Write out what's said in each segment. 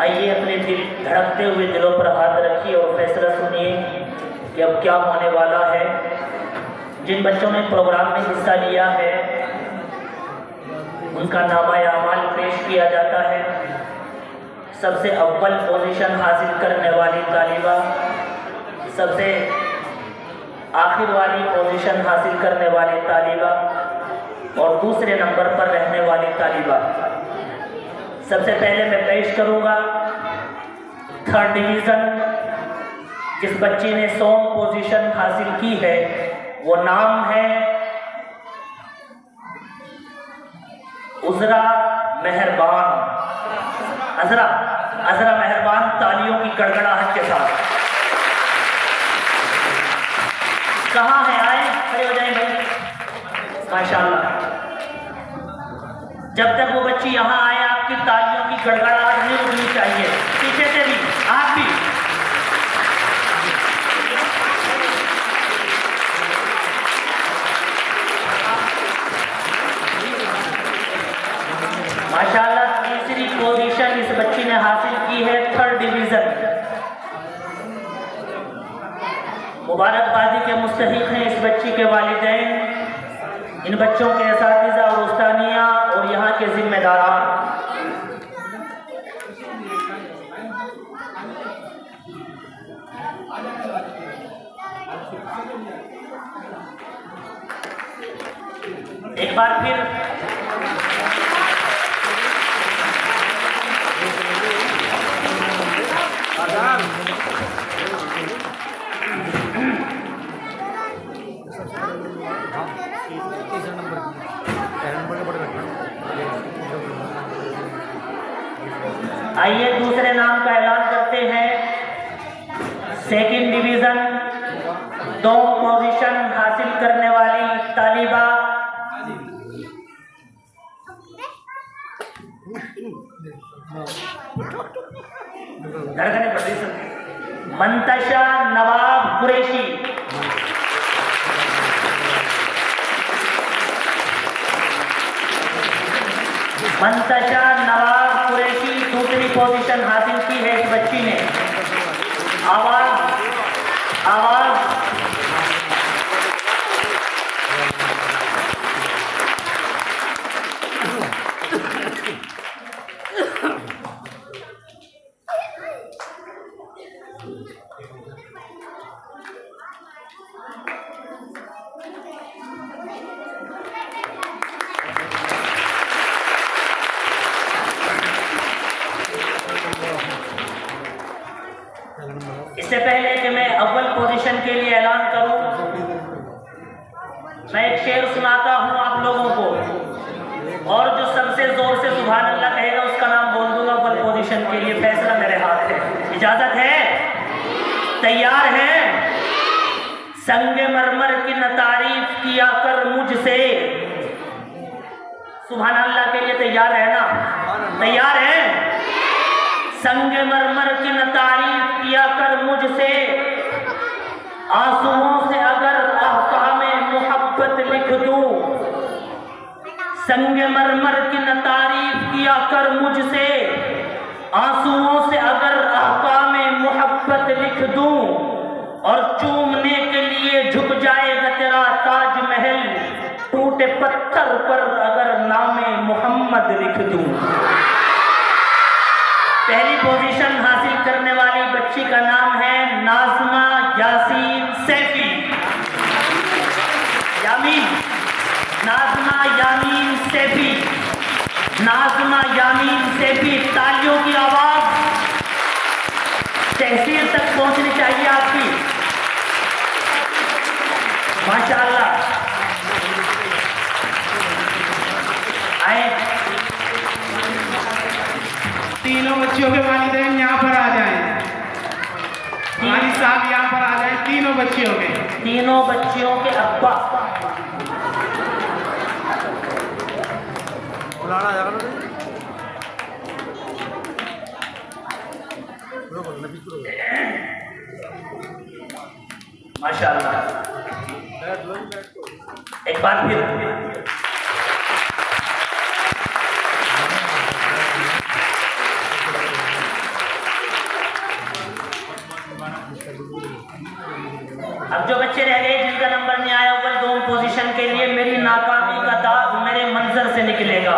आइए अपने दिल धड़कते हुए दिलों पर हाथ रखिए और फैसला सुनिए कि अब क्या होने वाला है। जिन बच्चों ने प्रोग्राम में हिस्सा लिया है उनका नामा-ए-आमाल पेश किया जाता है। सबसे अव्वल पोजीशन हासिल करने वाली तालिबा, सबसे आखिर वाली पोजीशन हासिल करने वाली तालिबा और दूसरे नंबर पर रहने वाली तालिबा। सबसे पहले मैं पेश करूंगा थर्ड डिवीज़न। जिस बच्ची ने 100 पोजीशन हासिल की है वो नाम है उज़रा मेहरबान। अज़रा मेहरबान, तालियों की गड़गड़ाहट के साथ। कहाँ है? आए, खड़े हो जाए भाई। माशाअल्लाह। जब तक वो बच्ची यहाँ आए आपकी तालियों की गड़गड़ाहट नहीं रुकनी चाहिए। पीछे से भी, आप भी। माशाअल्लाह, तीसरी पोजीशन इस बच्ची ने हासिल की है, थर्ड डिवीज़न। मुबारकबादी के मुस्तहिक हैं इस बच्ची के वालिदैन, इन बच्चों के असातिज़ा और उस्तानिया और यहाँ के जिम्मेदारान। एक बार फिर आइए दूसरे नाम का ऐलान करते हैं। सेकंड डिवीज़न 2 पोजीशन हासिल करने वाली तालिबा मंतशा नवाब कुरैशी। मंतशा नवाब कुरैशी दूसरी पोजीशन हासिल की है इस बच्ची ने। आवाज इससे पहले कि मैं अव्वल पोजीशन के लिए ऐलान करूं, मैं एक शेर सुनाता हूं आप लोगों को और जो सबसे जोर से सुभान अल्लाह कहेगा उसका नाम बोल दूंगा अव्वल पोजीशन के लिए। फैसला मेरे हाथ है। इजाजत है? तैयार है? संगे मरमर की न तारीफ किया कर मुझसे। सुभान अल्लाह के लिए तैयार है ना? तैयार है? संगे मरमर की न तारीफ किया कर मुझसे, आंसुओं से अगर अहकामे मोहब्बत लिख दूं। संगे मरमर की न तारीफ किया कर मुझसे, आंसुओं से अगर अहकामे मोहब्बत लिख दूं। और चूमने के लिए झुक जाएगा तेरा ताजमहल, टूटे पत्थर पर अगर नामे मोहम्मद लिख दूं। पहली पोजीशन हासिल करने वाली बच्ची का नाम है नाज़मा यासीन सैफी। यामीन, नाज़मा यामीन सैफी, नाज़मा यामीन सैफी। तालियों की आवाज तहसील तक पहुंचनी चाहिए आपकी। माशाअल्लाह। आए, तीनों बच्चियों के वालिदैन यहाँ पर आ जाएं। वालिद साहब यहाँ पर आ जाएं। तीनों बच्चियों के अब्बा। माशाअल्लाह। एक बार फिर अब जो बच्चे रह गए जिनका नंबर नहीं आया अव्वल दो पोजीशन के लिए, मेरी नाकामी का दाग मेरे मंजर से निकलेगा,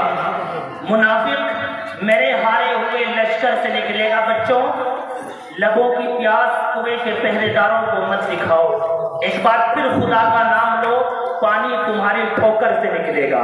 मुनाफिक मेरे हारे हुए लश्कर से निकलेगा। बच्चों, लबों की प्यास कुएं के पहरेदारों को मत दिखाओ, एक बार फिर खुदा का नाम लो, पानी तुम्हारी ठोकर से निकलेगा।